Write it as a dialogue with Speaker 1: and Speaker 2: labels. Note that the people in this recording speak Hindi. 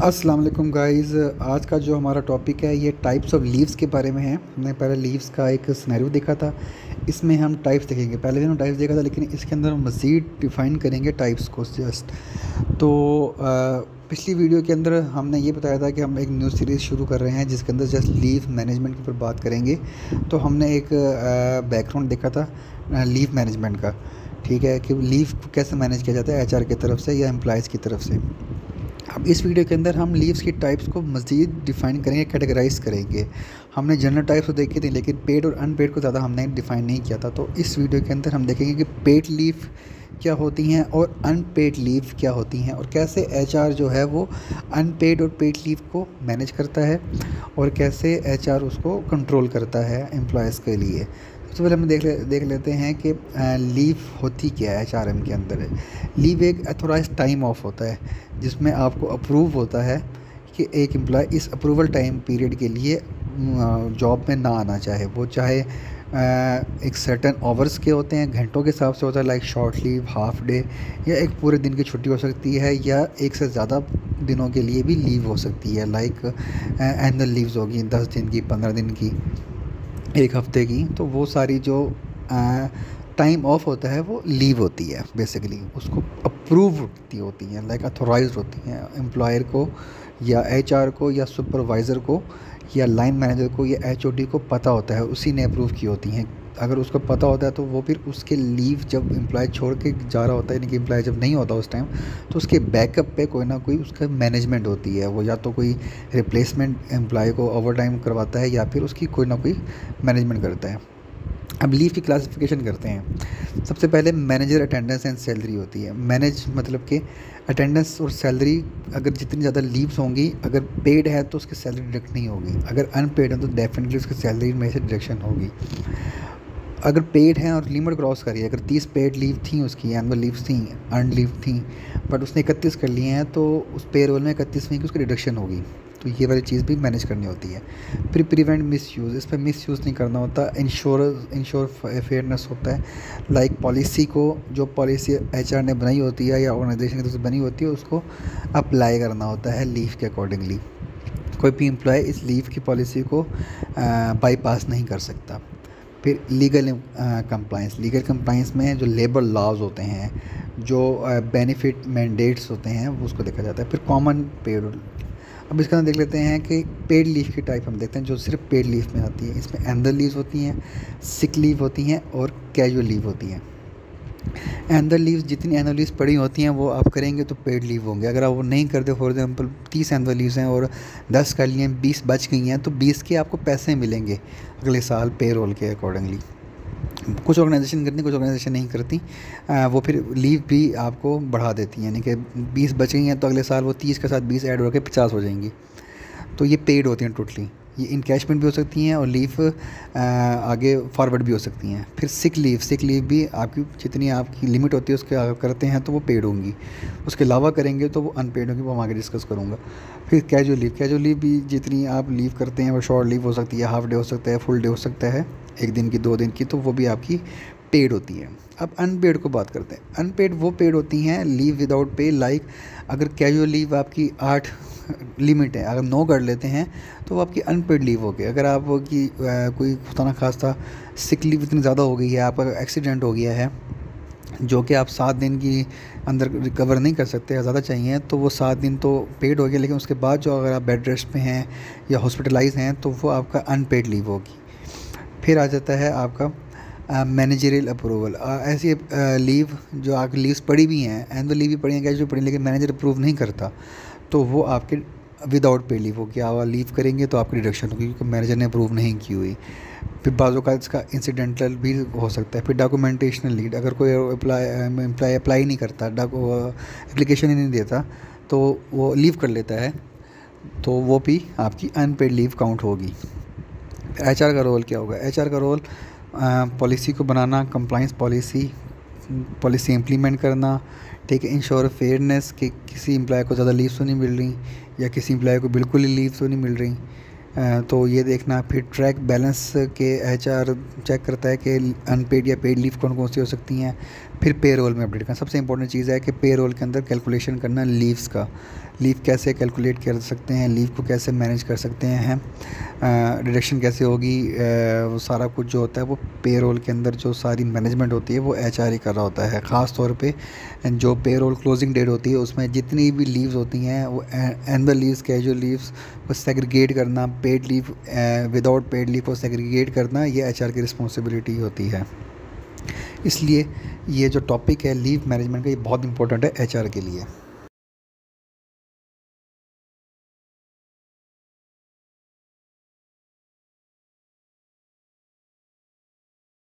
Speaker 1: अस्सलाम वालेकुम गाइस। आज का जो हमारा टॉपिक है ये टाइप्स ऑफ लीव्स के बारे में है। हमने पहले लीव्स का एक सिनेरियो देखा था, इसमें हम टाइप्स देखेंगे। पहले भी हम टाइप्स देखा था, लेकिन इसके अंदर हम मज़ीद डिफ़ाइन करेंगे टाइप्स को जस्ट। तो पिछली वीडियो के अंदर हमने ये बताया था कि हम एक न्यू सीरीज़ शुरू कर रहे हैं जिसके अंदर जस्ट लीव मैनेजमेंट के ऊपर बात करेंगे। तो हमने एक बैकग्राउंड देखा था लीव मैनेजमेंट का, ठीक है, कि लीव को कैसे मैनेज किया जाता है एचआर की तरफ से या एम्प्लॉयज़ की तरफ से। अब इस वीडियो के अंदर हम लीव्स की टाइप्स को मज़ीद डिफ़ाइन करेंगे, कैटेगराइज करेंगे। हमने जनरल टाइप्स तो देखी थी, लेकिन पेड और अनपेड को ज़्यादा हमने डिफ़ाइन नहीं किया था। तो इस वीडियो के अंदर हम देखेंगे कि पेड लीव क्या होती हैं और अनपेड लीव क्या होती हैं, और कैसे एचआर जो है वो अनपेड और पेड लीव को मैनेज करता है, और कैसे एचआर उसको कंट्रोल करता है एम्प्लॉयज़ के लिए। सबसे पहले हम देख लेते हैं कि लीव होती क्या है एचआरएम के अंदर। लीव एक अथोराइज टाइम ऑफ होता है जिसमें आपको अप्रूव होता है कि एक एम्प्लॉय इस अप्रूवल टाइम पीरियड के लिए जॉब में ना आना चाहे। वो चाहे एक सर्टेन आवर्स के होते हैं, घंटों के हिसाब से होता है, like short leave, half day, या एक पूरे दिन की छुट्टी हो सकती है, या एक से ज़्यादा दिनों के लिए भी लीव हो सकती है, लाइक एनुअल लीव्स होगी 10 दिन की, 15 दिन की, एक हफ्ते की। तो वो सारी जो टाइम ऑफ होता है वो लीव होती है। बेसिकली उसको अप्रूव होती हैं, लाइक अथोराइज्ड होती हैं एम्प्लॉयर को या एचआर को या सुपरवाइज़र को या लाइन मैनेजर को या एचओडी को पता होता है, उसी ने अप्रूव की होती हैं। अगर उसको पता होता है तो वो फिर उसके लीव जब एम्प्लॉय छोड़ के जा रहा होता है, यानी कि एम्प्लॉय जब नहीं होता उस टाइम, तो उसके बैकअप पे कोई ना कोई उसका मैनेजमेंट होती है। वो या तो कोई रिप्लेसमेंट एम्प्लॉय को ओवर टाइम करवाता है या फिर उसकी कोई ना कोई मैनेजमेंट करता है। अब लीव की क्लासिफिकेशन करते हैं। सबसे पहले मैनेजर अटेंडेंस एंड सैलरी होती है। मैनेज मतलब कि अटेंडेंस और सैलरी, अगर जितनी ज़्यादा लीव्स होंगी, अगर पेड है तो उसकी सैलरी डिडक्ट नहीं होगी, अगर अनपेड है तो डेफिनेटली उसकी सैलरी में से डिडक्शन होगी। अगर पेड है और लिमिट क्रॉस करी है, अगर 30 पेड लीव थी, उसकी एनुअल लीव्स थी, अर्न लीव थी, बट उसने 31 कर लिए हैं, तो उस पे रोल में 31वीं की उसकी डिडक्शन होगी। तो ये वाली चीज़ भी मैनेज करनी होती है। फिर प्रिवेंट मिस यूज़, इस पर मिस यूज़ नहीं करना होता। इंश्योर फेयरनेस होता है, लाइक पॉलिसी को, जो पॉलिसी एचआर ने बनाई होती है या ऑर्गेनाइजेशन की तरफ से बनी होती है, उसको अप्लाई करना होता है लीव के अकॉर्डिंगली। कोई भी एम्प्लॉय इस लीव की पॉलिसी को बाईपास नहीं कर सकता। फिर लीगल कंप्लाइंस में जो लेबर लॉज होते हैं, जो बेनिफिट मैंडेट्स होते हैं, वो उसको देखा जाता है। फिर कॉमन पेड। अब इसके अंदर देख लेते हैं कि पेड लीव की टाइप हम देखते हैं जो सिर्फ पेड लीव में आती है। इसमें एनुअल लीव होती हैं, सिक लीव होती हैं और कैजुअल लीव होती हैं। एनुअल लीव, जितनी एनुअल लीव्स पड़ी होती हैं वो आप करेंगे तो पेड लीव होंगे। अगर आप वो नहीं करते, फॉर एग्जांपल 30 एनुअल लीव्स हैं और 10 कर लिए हैं, 20 बच गई हैं, तो 20 के आपको पैसे मिलेंगे अगले साल पे रोल के अकॉर्डिंगली। कुछ ऑर्गेनाइजेशन करती, कुछ ऑर्गेनाइजेशन नहीं करती। वो फिर लीव भी आपको बढ़ा देती हैं, यानी कि 20 बच गई हैं तो अगले साल वो 30 के साथ 20 ऐड होकर 50 हो जाएंगी। तो ये पेड होती हैं टोटली। ये इनकैशमेंट भी हो सकती हैं और लीव आगे फॉरवर्ड भी हो सकती हैं। फिर सिक लीव भी आपकी जितनी आपकी लिमिट होती है उसके आगे करते हैं तो वो पेड होंगी, उसके अलावा करेंगे तो वो अनपेड होंगी, वो हम आगे डिस्कस करूँगा। फिर कैजुअल लीव भी जितनी आप लीव करते हैं वो शॉर्ट लीव हो सकती है, हाफ डे हो सकता है, फुल डे हो सकता है, 1 दिन की, 2 दिन की, तो वो भी आपकी पेड होती है। अब अनपेड को बात करते हैं। अनपेड वो पेड होती हैं लीव विदाउट पे, लाइक अगर कैजुअल लीव आपकी 8 लिमिट है, अगर 9 कर लेते हैं तो वो आपकी अनपेड लीव हो गई। अगर आपकी कोई खुदा ना खास्ता सिक लीव इतनी ज़्यादा हो गई है, आपका एक्सीडेंट हो गया है जो कि आप 7 दिन की अंदर रिकवर नहीं कर सकते, ज़्यादा चाहिए, तो वो 7 दिन तो पेड हो गया, लेकिन उसके बाद जो अगर आप बेड रेस्ट पे हैं या हॉस्पिटलाइज हैं तो वो आपका अनपेड लीव होगी। फिर आ जाता है आपका मैनेजरियल अप्रूवल। ऐसी लीव जो आपकी लीव्स पड़ी भी हैं, एनुअल लीव भी पड़ी हैं, कैजुअल पड़ी, लेकिन मैनेजर अप्रूव नहीं करता, तो वो आपके विदाउट पे लीव होगी। आप लीव करेंगे तो आपकी डिडक्शन होगी क्योंकि मैनेजर ने अप्रूव नहीं की हुई। फिर बाज़ों का इसका इंसिडेंटल भी हो सकता है। फिर डॉक्यूमेंटेशनल लीड, अगर कोई एम्प्लॉय अप्लाई नहीं करता, एप्लीकेशन ही नहीं देता, तो वो लीव कर लेता है, तो वो भी आपकी अनपेड लीव काउंट होगी। एचआर का रोल क्या होगा? एचआर का रोल पॉलिसी को बनाना, कंप्लाइंस पॉलिसी इम्प्लीमेंट करना, ठीक है, इंश्योर फेयरनेस कि किसी एम्प्लॉय को ज़्यादा लीव तो नहीं मिल रही या किसी एम्प्लॉय को बिल्कुल ही लीव तो नहीं मिल रही, तो ये देखना। फिर ट्रैक बैलेंस के एचआर चेक करता है कि अनपेड या पेड लीव कौन कौन सी हो सकती हैं। फिर पे रोल में अपडेट करना। सबसे इंपॉर्टेंट चीज़ है कि पे रोल के अंदर कैलकुलेशन करना लीव्स का, लीव कैसे कैलकुलेट कर सकते हैं, लीव को कैसे मैनेज कर सकते हैं, डिडक्शन कैसे होगी, वो सारा कुछ जो होता है वो पे रोल के अंदर जो सारी मैनेजमेंट होती है वो एचआर ही कर रहा होता है। ख़ास तौर पे जो पे रोल क्लोजिंग डेट होती है उसमें जितनी भी लीव्स होती हैं वो एनुअल लीव्स, कैजुअल लीव्स को सेग्रीगेट करना, paid leave without paid leave को सेग्रीगेट करना, ये एचआर की रिस्पॉन्सिबिलिटी होती है। इसलिए ये जो टॉपिक है लीव मैनेजमेंट का, ये बहुत इंपॉर्टेंट है एचआर के लिए।